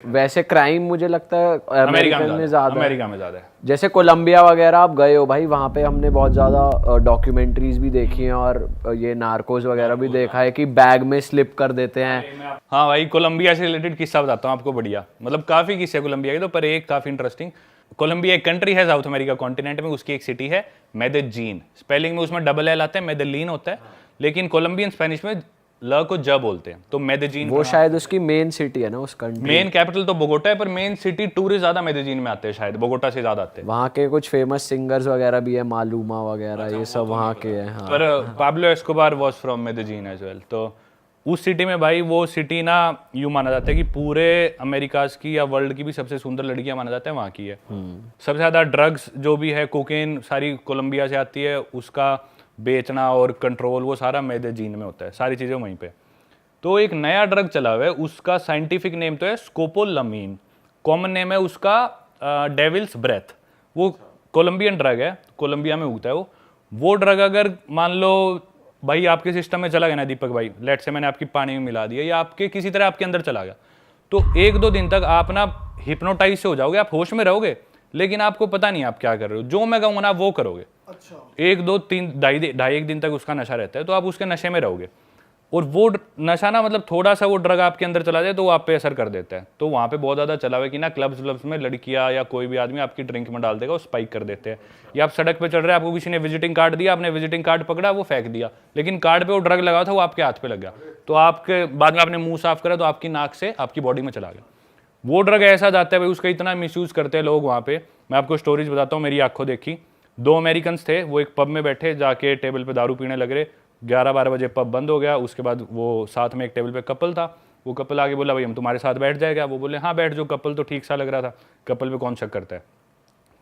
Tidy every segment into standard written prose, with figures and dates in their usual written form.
वैसे क्राइम मुझे लगता है अमेरिका में ज्यादा अमेरिका में ज्यादा है। जैसे कोलंबिया वगैरह आप गए हो भाई, वहाँ पे हमने बहुत ज्यादा डॉक्यूमेंट्रीज भी देखी हैं और ये नार्कोस वगैरह भी देखा है कि बैग में स्लिप कर देते हैं। हाँ भाई, कोलंबिया से रिलेटेड किस्सा बताता हूँ आपको, बढ़िया, मतलब काफी किस्से कोलंबिया के, तो पर एक काफी इंटरेस्टिंग। कोलंबिया एक कंट्री है साउथ अमेरिका कॉन्टिनेंट में, उसकी एक सिटी है मेदेजीन। स्पेलिंग में उसमें डबल एल आता है, मेदेलीन होता है, लेकिन कोलंबियन स्पेनिश में ल को ज बोलते हैं, तो मेदेजीन वो शायद उसकी मेन सिटी है ना उस कंट्री। मेन कैपिटल तो बोगोटा है, पर मेन सिटी टूरिस्ट ज्यादा मेदेजीन में आते हैं, शायद बोगोटा से ज्यादा आते हैं। वहाँ के कुछ फेमस सिंगर्स वगैरह भी है, मालूमा वगैरह, ये सब वहाँ के हैं। हाँ। पर Pablo Escobar was from Medellin as well. तो उस सिटी में भाई, वो सिटी ना यूं माना जाता है कि पूरे अमेरिकाज की या वर्ल्ड की भी सबसे सुंदर लड़कियां माना जाता है वहाँ की है। सबसे ज्यादा ड्रग्स जो भी है, कोकेन सारी कोलंबिया से आती है, उसका बेचना और कंट्रोल वो सारा मेदेजीन में होता है, सारी चीजें वहीं पे। तो एक नया ड्रग चला हुआ है, उसका साइंटिफिक नेम तो है स्कोपोलामीन, कॉमन नेम है उसका डेविल्स ब्रेथ। वो कोलंबियन ड्रग है, कोलंबिया में उगता है वो ड्रग अगर मान लो भाई आपके सिस्टम में चला गया ना दीपक भाई, लेट से मैंने आपकी पानी में मिला दिया या आपके किसी तरह आपके अंदर चला गया, तो 1-2 दिन तक आप ना हिप्नोटाइज से हो जाओगे, आप होश में रहोगे, लेकिन आपको पता नहीं आप क्या कर रहे हो, जो मैं कहूँगा ना वो करोगे। अच्छा। 1-2-3 ढाई 1 दिन तक उसका नशा रहता है, तो आप उसके नशे में रहोगे। और वो नशा ना, मतलब थोड़ा सा वो ड्रग आपके अंदर चला जाए तो वो आप पे असर कर देता है। तो वहाँ पे बहुत ज़्यादा चला हुआ है कि ना क्लब्स में लड़कियाँ या कोई भी आदमी आपकी ड्रिंक में डाल देगा, वो स्पाइक कर देते हैं। या आप सड़क पे चल रहे हैं, आपको किसी ने विजिटिंग कार्ड दिया, आपने विजिटिंग कार्ड पकड़ा, वो फेंक दिया, लेकिन कार्ड पे वो ड्रग लगा था, वो आपके हाथ पे लग गया, तो आपके बाद में आपने मुंह साफ करा तो आपकी नाक से आपकी बॉडी में चला गया। वो ड्रग ऐसा जाता है भाई, उसका इतना मिसयूज करते हैं लोग वहाँ पे। मैं आपको स्टोरीज बताता हूँ, मेरी आंखों देखी। 2 अमेरिकन थे, वो एक पब में बैठे, जाके टेबल पे दारू पीने लग रहे। 11-12 बजे पब बंद हो गया। उसके बाद वो साथ में एक टेबल पे कपल था, वो कपल आगे बोला भाई हम तुम्हारे साथ बैठ जाएगा, वो बोले हाँ बैठ, जो कपल तो ठीक सा लग रहा था, कपल पे कौन शक करता है।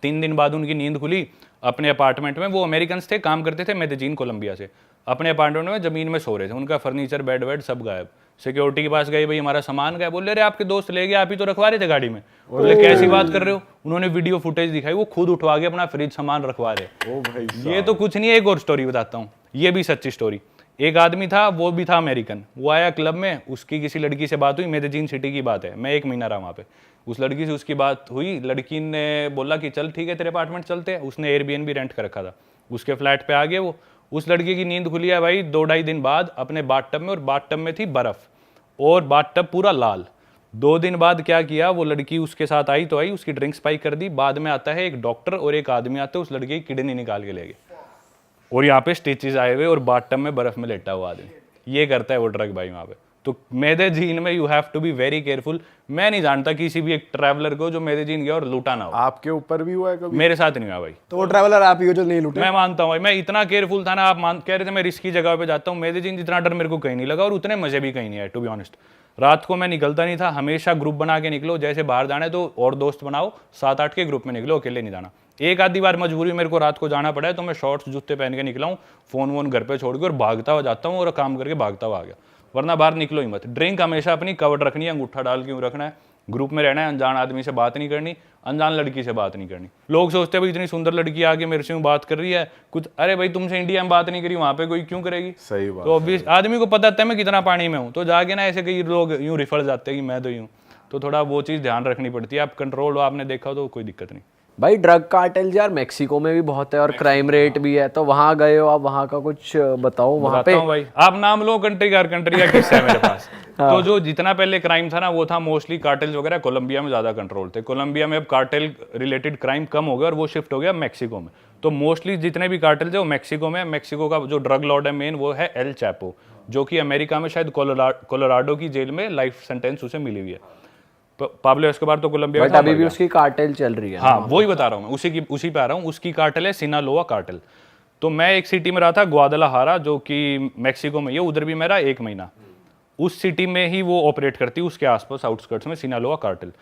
3 दिन बाद उनकी नींद खुली अपने अपार्टमेंट में। वो अमेरिकन थे, काम करते थे मेदेजीन कोलंबिया से। अपने अपार्टमेंट में जमीन में सो रहे थे, उनका फर्नीचर बेड वेड सब गायब। सिक्योरिटी के पास गए, भाई हमारा सामान गया, बोले अरे आपके दोस्त ले गए, आप ही तो रखवा रहे थे गाड़ी में। बोले कैसी बात कर रहे हो। उन्होंने वीडियो फुटेज दिखाई, वो खुद उठवा के अपना फ्रिज सामान रखवा रहे। ये तो कुछ नहीं है, एक और स्टोरी बताता हूँ, ये भी सच्ची स्टोरी। एक आदमी था, वो भी था अमेरिकन, वो आया क्लब में, उसकी किसी लड़की से बात हुई, मेदेजीन सिटी की बात है, मैं 1 महीना रहा वहाँ पे। उस लड़की से उसकी बात हुई, लड़की ने बोला कि चल ठीक है तेरे अपार्टमेंट चलते हैं। उसने एयरबीएनबी रेंट कर रखा था, उसके फ्लैट पे आ गए वो। उस लड़की की नींद खुली है भाई 2-2.5 दिन बाद अपने बाथटब में, और बाथटब में थी बर्फ और बाथटब पूरा लाल। 2 दिन बाद क्या किया, वो लड़की उसके साथ आई तो आई, उसकी ड्रिंक स्पाइक कर दी। बाद में आता है एक डॉक्टर और एक आदमी आते हैं, उस लड़की की किडनी निकाल के ले गए, और यहाँ पे स्टिचेस आए हुए और बाथटब में बर्फ में लेटा हुआ आदमी। ये करता है वो ड्रग भाई वहाँ पे। तो मेदेजीन में you have to be very careful. मैं नहीं जानता किसी भी एक ट्रैवलर को जो मेदेजीन गया और लूटा ना हो। आपके ऊपर भी हुआ है कभी? मेरे साथ नहीं हुआ भाई। तो वो ट्रैवलर आप ही हो जो नहीं लूटे? मैं मानता हूँ भाई, मैं इतना केयरफुल था ना, आप कह रहे थे मैं रिस्की जगह पे जाता हूँ, मेदेजीन जितना डर मेरे को कहीं नहीं लगा और उतने मजे भी कहीं नहीं आए टू बी ऑनेस्ट। रात को मैं निकलता नहीं था, हमेशा ग्रुप बना के निकलो, जैसे बाहर जाना है तो और दोस्त बनाओ, 7-8 के ग्रुप में निकलो, अकेले नहीं जाना। एक आधी बार मजबूरी मेरे को रात को जाना पड़ा है तो मैं शॉर्ट्स जूते पहन के निकला हूँ, फोन वोन घर पे छोड़ के और भागता हुआ जाता हूँ और काम करके भागता हुआ आ गया, वरना बाहर निकलो ही मत। ड्रिंक हमेशा अपनी कवर्ड रखनी है, अंगूठा डाल के रखना है, ग्रुप में रहना है, अनजान आदमी से बात नहीं करनी, अनजान लड़की से बात नहीं करनी। लोग सोचते हैं भाई इतनी सुंदर लड़की आके मेरे से बात कर रही है कुछ, अरे भाई तुमसे इंडिया में बात नहीं करी, वहां पे कोई क्यों करेगी। सही बात। तो ऑब्वियस आदमी को पता है मैं कितना पानी में हूँ, तो जाके ना ऐसे कई लोग यूं रिफर जाते हैं कि मैं तो यूं, तो थोड़ा वो चीज़ ध्यान रखनी पड़ती है। आप कंट्रोल आपने देखा तो कोई दिक्कत नहीं। भाई ड्रग कार्टेल यार मैक्सिको में भी बहुत है और क्राइम रेट भी है, तो वहाँ गए हो आप, वहाँ का कुछ बताओ। वहाँ पे भाई आप नाम लो कंट्री का किस्सा है मेरे पास। तो जो जितना पहले क्राइम था ना, वो था मोस्टली कार्टेल्स वगैरह, कोलंबिया में ज्यादा कंट्रोल थे। कोलंबिया में अब कार्टेल रिलेटेड क्राइम कम हो गया और वो शिफ्ट हो गया मैक्सिको में। तो मोस्टली जितने भी कार्टेल थे वो मैक्सिको में। मैक्सिको का जो ड्रग लॉर्ड है मेन, वो है एल चैपो, जो कि अमेरिका में शायद कोलोराडो की जेल में लाइफ सेंटेंस उसे मिली हुई है। पाब्लो एस्कोबार तो कोलंबिया में, अभी भी उसकी कार्टेल चल रही है। हाँ वही बता रहा हूँ मैं, उसी पे आ रहा हूँ। उसकी कार्टेल है सिनालोआ कार्टेल। तो मैं एक सिटी में रहा था, ग्वादलाहारा, जो कि मैक्सिको में, ये उधर भी मेरा 1 महीना। उस सिटी में ही वो ऑपरेट करती है, उसके आसपास आउटस्कर्ट्स में सिनालोआ कार्टेल।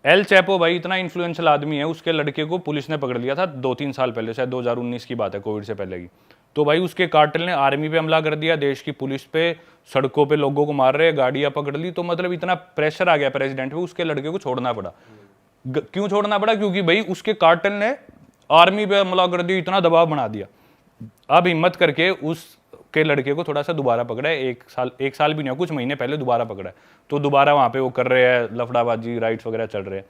एल चैपो भाई इतना इन्फ्लुएंशियल आदमी है, उसके लड़के को पुलिस ने पकड़ लिया था 2-3 साल पहले, शायद 2019 की बात है, कोविड से पहले की। तो भाई उसके कार्टेल ने आर्मी पे हमला कर दिया, देश की पुलिस पे, सड़कों पे लोगों को मार रहे, गाड़ियां पकड़ ली। तो मतलब इतना प्रेशर आ गया प्रेसिडेंट पे, उसके लड़के को छोड़ना पड़ा। क्यों छोड़ना पड़ा? क्योंकि भाई उसके कार्टेल ने आर्मी पे हमला कर दिया, इतना दबाव बना दिया। अब हिम्मत करके उस के लड़के को थोड़ा सा दोबारा पकड़ा है, एक साल भी नहीं हुआ, कुछ महीने पहले दोबारा पकड़ा है, तो दोबारा वहाँ पे वो कर रहे हैं लफड़ाबाजी, राइट्स वगैरह चल रहे हैं।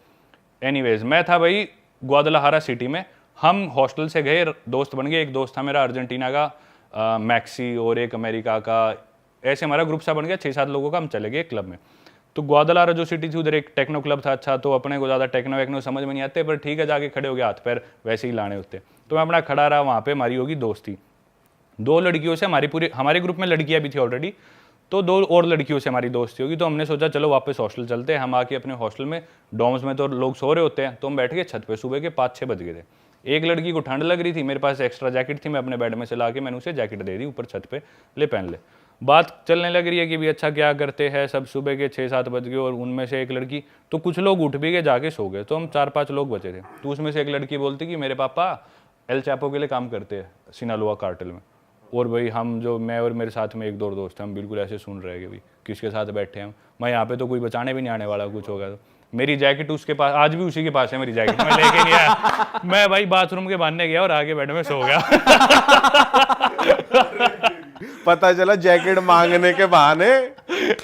एनीवेज मैं था भाई ग्वादलाहारा सिटी में, हम हॉस्टल से गए, दोस्त बन गए, एक दोस्त था मेरा अर्जेंटीना का मैक्सी, और एक अमेरिका का, ऐसे हमारा ग्रुप सा बन गया 6-7 लोगों का, हम चले गए क्लब में। तो ग्वादलाहारा जो सिटी थी उधर एक टेक्नो क्लब था, अच्छा, तो अपने को ज़्यादा टेक्नो वेक्नो समझ में नहीं आते, पर ठीक है जाके खड़े हो गए, हाथ पैर वैसे ही लाने होते। तो मैं अपना खड़ा रहा, वहाँ पे हमारी होगी दोस्ती 2 लड़कियों से, हमारे ग्रुप में लड़कियाँ भी थी ऑलरेडी, तो 2 और लड़कियों से हमारी दोस्ती होगी। तो हमने सोचा चलो वापस हॉस्टल चलते हैं। हम आके अपने हॉस्टल में, डॉर्म्स में तो लोग सो रहे होते हैं, तो हम बैठ गए छत पे, सुबह के 5-6 बज गए थे। एक लड़की को ठंड लग रही थी, मेरे पास एक्स्ट्रा जैकेट थी, मैं अपने बेड में से ला के मैंने उसे जैकेट दे दी ऊपर छत पे, ले पहन ले। बात चलने लग रही है कि भी अच्छा क्या करते हैं, सब सुबह के 6-7 बज गए, और उनमें से एक लड़की, तो कुछ लोग उठ भी गए, जाके सो गए, तो हम 4-5 लोग बचे थे। तो उसमें से एक लड़की बोलती कि मेरे पापा एल चैपो के लिए काम करते हैं सिनालोआ कार्टेल में, और भाई हम जो, मैं और मेरे साथ में 1-2 और दोस्त हैं, हम बिल्कुल ऐसे सुन रहे हैं कि भाई किसके साथ बैठे हैं, मैं यहाँ पे तो कोई बचाने भी नहीं आने वाला, कुछ होगा तो। मेरी जैकेट उसके पास, आज भी उसी के पास है मेरी जैकेट, मैं लेके नहीं आया। मैं भाई बाथरूम के बहाने गया और आगे बेड में सो गया। पता चला जैकेट मांगने के बहाने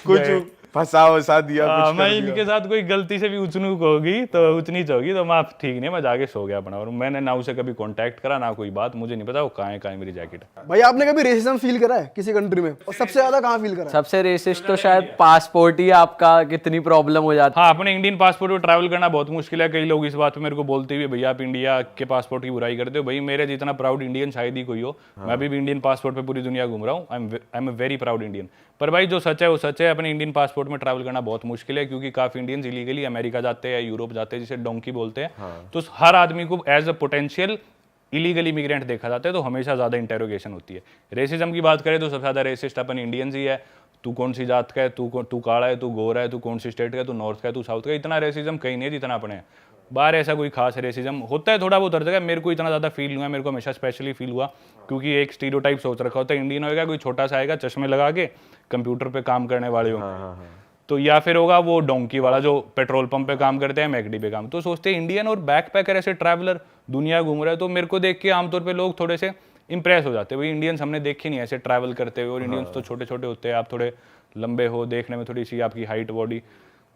कुछ फंसा वसा दिया, कुछ मैं कर दिया। इनके साथ कोई गलती से भी उचनूक होगी तो उचनीच होगी, तो मैं ठीक नहीं, मैं जाके सो गया अपना, और मैंने ना उसे कभी कांटेक्ट करा ना कोई बात, मुझे नहीं पता वो कहाँ है मेरी जैकेट। भाई आपने कभी रेसिज्म फील करा है किसी कंट्री में, और सबसे ज्यादा कहाँ फील करा है? सबसे रेसिस्ट तो शायद पासपोर्ट ही आपका, कितनी प्रॉब्लम हो जाती हाँ, अपने इंडियन पासपोर्ट पर ट्रैवल करना बहुत मुश्किल है। कई लोग इस बात पे मेरे को बोलते हुए भैया आप इंडिया के पासपोर्ट की बुराई करते हो। भाई मेरे जितना प्राउड इंडियन शायद ही कोई हो। मैं अभी भी इंडियन पासपोर्ट पे पूरी दुनिया घूम रहा हूँ। I am a very proud Indian. पर भाई जो सच है वो सच है, अपने इंडियन पासपोर्ट में ट्रैवल करना बहुत मुश्किल है, क्योंकि काफी इंडियंस इलीगली अमेरिका जाते हैं, यूरोप जाते हैं, जिसे डोंकी बोलते हैं। तो हर आदमी को as a potential illegal immigrant देखा जाता है, तो हमेशा ज्यादा इंटेरोगेशन होती है। रेसिज्म की बात करें तो सबसे ज्यादा रेसिस्ट अपन इंडियंस ही है। तू कौन सी जात का है, तू काला है, तू गोरा है, तू कौन सी स्टेट का है, तू नॉर्थ का है, तू साउथ का है। इतना रेसिज्म कहीं नहीं है जितना अपने बाहर ऐसा कोई खास रेसिज्म होता है, थोड़ा बहुत हर जगह। मेरे को इतना ज़्यादा फील हुआ, मेरे को हमेशा स्पेशली फील हुआ, क्योंकि एक स्टीरियोटाइप सोच रखा होता है इंडियन होएगा कोई छोटा सा आएगा चश्मे लगा के कंप्यूटर पे काम करने वाले हो, तो या फिर होगा वो डोंकी वाला जो पेट्रोल पंप पे काम करते हैं, मैकडी पे काम, तो सोचते हैं इंडियन और बैकपैकर ऐसे ट्रैवलर दुनिया घूम रहा है। तो मेरे को देख के आमतौर पर लोग थोड़े से इंप्रेस हो जाते हैं, भाई इंडियंस हमने देखे नहीं ऐसे ट्रैवल करते हुए, और इंडियंस तो छोटे छोटे होते हैं, आप थोड़े लंबे हो, देखने में थोड़ी सी आपकी हाइट बॉडी,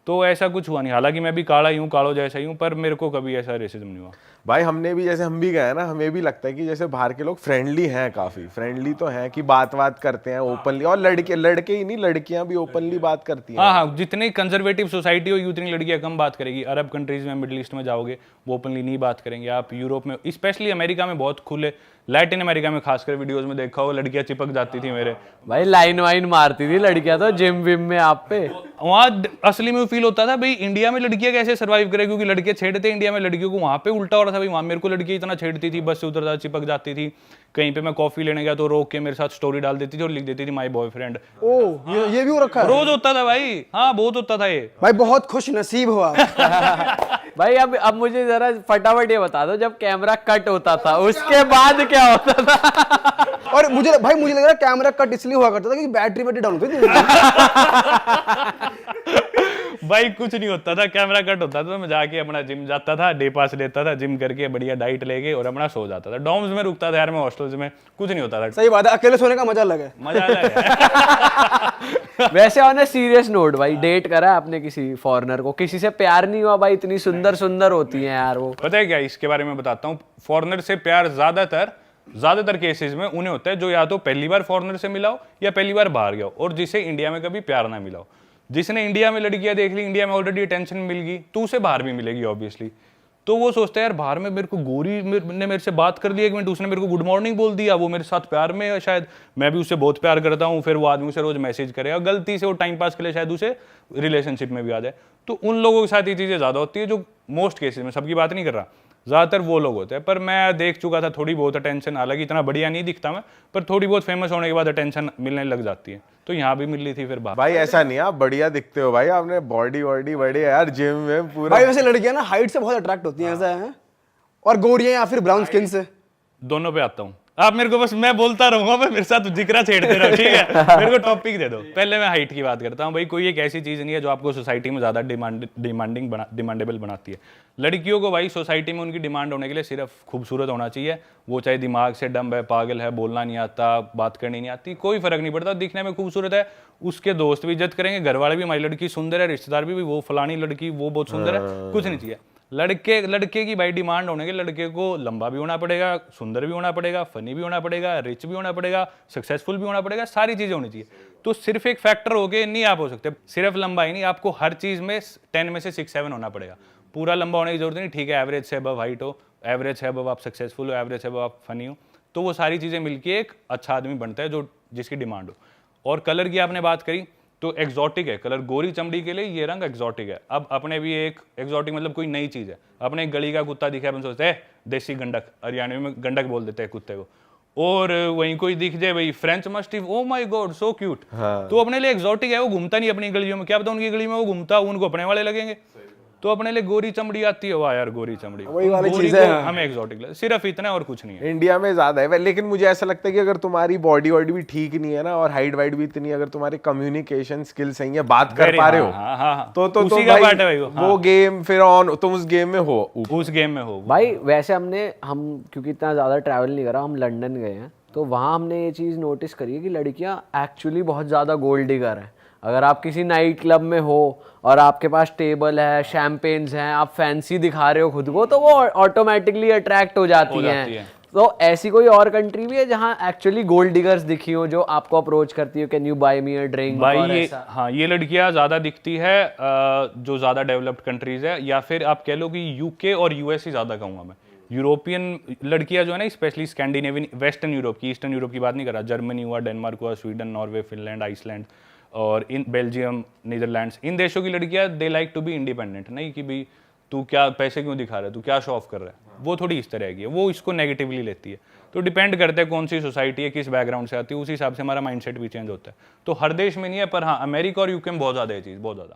तो ऐसा कुछ हुआ नहीं। हालांकि मैं भी काला ही हूँ, कालो जैसा ही हूँ, पर मेरे को कभी ऐसा रेसिज्म नहीं हुआ। भाई हमने भी, जैसे हम भी गए ना, हमें भी लगता है कि जैसे बाहर के लोग फ्रेंडली हैं, काफी फ्रेंडली तो हैं, कि बात करते हैं ओपनली, और लड़के ही नहीं, लड़कियां भी ओपनली बात करती हैं। हाँ, जितनी कंजर्वेटिव सोसाइटी हो उतनी लड़कियां कम बात करेगी। अरब कंट्रीज में, मिडिल ईस्ट में जाओगे वो ओपनली नहीं बात करेंगे। आप यूरोप में, स्पेशली अमेरिका में बहुत खुले, लैटिन अमेरिका में खासकर वीडियोस में देखा हो, लड़कियां चिपक जाती थी मेरे। भाई लाइन वाइन मारती थी लड़कियां तो जिम विम में आप पे। वहाँ असली में फील होता था भाई इंडिया में लड़कियां कैसे सर्वाइव करें, क्योंकि लड़के छेड़ते इंडिया में लड़कियों को, वहाँ पे उल्टा हो रहा था भाई। वहाँ मेरे को लड़कियां इतना छेड़ती थी, बस से उतरता चिपक जाती थी। कहीं पे मैं कॉफी लेने गया तो रोक के मेरे साथ स्टोरी डाल देती थी और लिख देती थी माय बॉयफ्रेंड। ओह, ये भी हो रखा है? रोज होता था भाई। हाँ, बहुत होता था ये। भाई बहुत खुश नसीब हो आप। भाई अब मुझे जरा फटाफट ये बता दो, जब कैमरा कट होता था उसके बाद क्या होता था? और मुझे लग रहा है कैमरा कट इसलिए हुआ करता था कि बैटरी डाउन होती थी। भाई कुछ नहीं होता था, कैमरा कट होता था तो मैं जाके अपना जिम जाता था, डे पास लेता था, जिम करके बढ़िया डाइट लेके और अपना सो जाता था। डॉर्म्स में रुकता था यार, मैं हॉस्टल्स में कुछ नहीं होता था। सही बात है, अकेले सोने का मजा अलग है। मजा अलग है। वैसे ऑन ए सीरियस नोट भाई, डेट करा है आपने किसी फॉरेनर को? किसी से प्यार नहीं हुआ भाई? इतनी सुंदर सुंदर होती हैं यार वो। पता है क्या, इसके बारे में बताता हूँ। फॉरेनर से प्यार ज्यादातर केसेस में उन्हें होता है जो या तो पहली बार फॉरेनर से मिला हो या पहली बार बाहर गया हो, और जिसे इंडिया में कभी प्यार ना मिला हो। जिसने इंडिया में लड़कियां देख ली, इंडिया में ऑलरेडी अटेंशन मिल गई, तो उसे बाहर भी मिलेगी ऑब्वियसली। तो वो सोचता है यार बाहर में मेरे को गोरी ने मेरे से बात कर ली, 1 मिनट उसने मेरे को गुड मॉर्निंग बोल दिया, वो मेरे साथ प्यार में है, शायद मैं भी उससे बहुत प्यार करता हूँ, फिर वो आदमी उसे रोज मैसेज करेगा, गलती से वो टाइम पास के लिए शायद उसे रिलेशनशिप में भी आ जाए। तो उन लोगों के साथ ये चीज़ें ज़्यादा होती है, जो मोस्ट केसेस में, सबकी बात नहीं कर रहा, ज़्यादातर वो लोग होते हैं। पर मैं देख चुका था थोड़ी बहुत अटेंशन, हालांकि इतना बढ़िया नहीं दिखता मैं, पर थोड़ी बहुत फेमस होने के बाद अटेंशन मिलने लग जाती है। तो यहाँ भी मिल रही थी फिर बात। भाई ऐसा नहीं, आप बढ़िया दिखते हो भाई, आपने बॉडी बढ़िया यार, जिम में पूरा। भाई वैसे लड़कियां ना हाइट से बहुत अट्रैक्ट होती हैं, ऐसा है? और गोरियां या फिर ब्राउन स्किन से? दोनों पे आता हूँ। आप मेरे को बस, मैं बोलता रहूंगा, मैं मेरे साथ जिक्र छेड़ते रहो, ठीक है। मेरे को टॉपिक दे दो। पहले मैं हाइट की बात करता हूँ भाई। कोई एक ऐसी चीज नहीं है जो आपको सोसाइटी में ज्यादा डिमांडेबल बनाती है। लड़कियों को भाई सोसाइटी में उनकी डिमांड होने के लिए सिर्फ खूबसूरत होना चाहिए। वो चाहे दिमाग से डम्ब है, पागल है, बोलना नहीं आता, बात करनी नहीं आती, कोई फर्क नहीं पड़ता। दिखने में खूबसूरत है, उसके दोस्त भी इज्जत करेंगे, घर वाले भी हमारी लड़की सुंदर है, रिश्तेदार भी वो फलानी लड़की वो बहुत सुंदर है, कुछ नहीं चाहिए। लड़के की भाई डिमांड होने के, लड़के को लंबा भी होना पड़ेगा, सुंदर भी होना पड़ेगा, फनी भी होना पड़ेगा, रिच भी होना पड़ेगा, सक्सेसफुल भी होना पड़ेगा, सारी चीजें होनी चाहिए। तो सिर्फ एक फैक्टर हो गए नहीं आप हो सकते। सिर्फ लंबा ही नहीं, आपको हर चीज में 10 में से 6-7 होना पड़ेगा। पूरा लंबा होने की जरूरत नहीं, ठीक है, एवरेज से अबव हाइट हो, एवरेज से अबव आप सक्सेसफुल हो, एवरेज से अबव आप फनी हो, तो वो सारी चीजें मिलके एक अच्छा आदमी बनता है जो जिसकी डिमांड हो। और कलर की आपने बात करी तो एक्सोटिक है कलर, गोरी चमड़ी के लिए ये रंग एक्सोटिक है। अब अपने भी एक एक्सोटिक मतलब कोई नई चीज है। अपने एक गली का कुत्ता दिखा, अपन सोचते हैं देसी गंडक, हरियाणवी में गंडक बोल देते हैं कुत्ते को। और वहीं कोई दिख जाए भाई French mastiff, oh my God so cute, तो अपने लिए एक्सोटिक है। वो घूमता नहीं अपनी गलियों में, क्या पता उनकी गली में वो घूमता, उनको अपने वाले लगेंगे। तो अपने लिए गोरी चमड़ी आती है, वाह यार गोरी चमड़ी, वही वाली गोरी चीज़ है। को हमें एक्सोटिक लगे, सिर्फ इतना और कुछ नहीं है। इंडिया में ज्यादा है, लेकिन मुझे ऐसा लगता है कि अगर तुम्हारी बॉडी वॉडी भी ठीक नहीं है ना, और हाइट वाइट भी इतनी, अगर तुम्हारे कम्युनिकेशन स्किल सही है, बात कर पा रहे हो, हाँ, तो उसी का भाई पार्ट है भाई वो गेम फिर ऑन, तुम उस गेम में हो, उस गेम में हो भाई। वैसे हम क्योंकि इतना ज़्यादा ट्रैवल नहीं करा, हम लंदन गए हैं, तो वहाँ हमने ये चीज़ नोटिस करी है कि लड़कियाँ एक्चुअली बहुत ज़्यादा गोल्ड डिगर हैं। अगर आप किसी नाइट क्लब में हो और आपके पास टेबल है, शैम्पेन्स हैं, आप फैंसी दिखा रहे हो खुद को, तो वो ऑटोमेटिकली अट्रैक्ट हो जाती हैं। तो ऐसी कोई और कंट्री भी है जहाँ एक्चुअली गोल्ड डिगर्स दिखी हो जो आपको अप्रोच करती हो, can you buy me a drink? भाई हाँ, ये लड़कियां ज्यादा दिखती है जो ज्यादा डेवलप्ड कंट्रीज है, या फिर आप कह लो कि यूके और यूएस ही ज्यादा कहूंगा मैं। यूरोपियन लड़कियां जो है ना, स्पेशली स्कैंडिनेवियन, वेस्टर्न यूरोप की, ईस्टर्न यूरोप की बात नहीं कर रहा, जर्मनी हुआ, डेनमार्क हुआ, स्वीडन, नॉर्वे, फिनलैंड, आइसलैंड और इन बेल्जियम, नीदरलैंड्स, इन देशों की लड़कियां they like to be independent. नहीं कि भाई तू क्या पैसे क्यों दिखा रहा है, तू क्या शो ऑफ कर रहा है, वो थोड़ी इस तरह की है, वो इसको नेगेटिवली लेती है। तो डिपेंड करता है कौन सी सोसाइटी है, किस बैकग्राउंड से आती है, उसी हिसाब से हमारा माइंडसेट भी चेंज होता है। तो हर देश में नहीं है, पर हाँ अमेरिका और यूके में बहुत ज़्यादा है चीज़, बहुत ज़्यादा।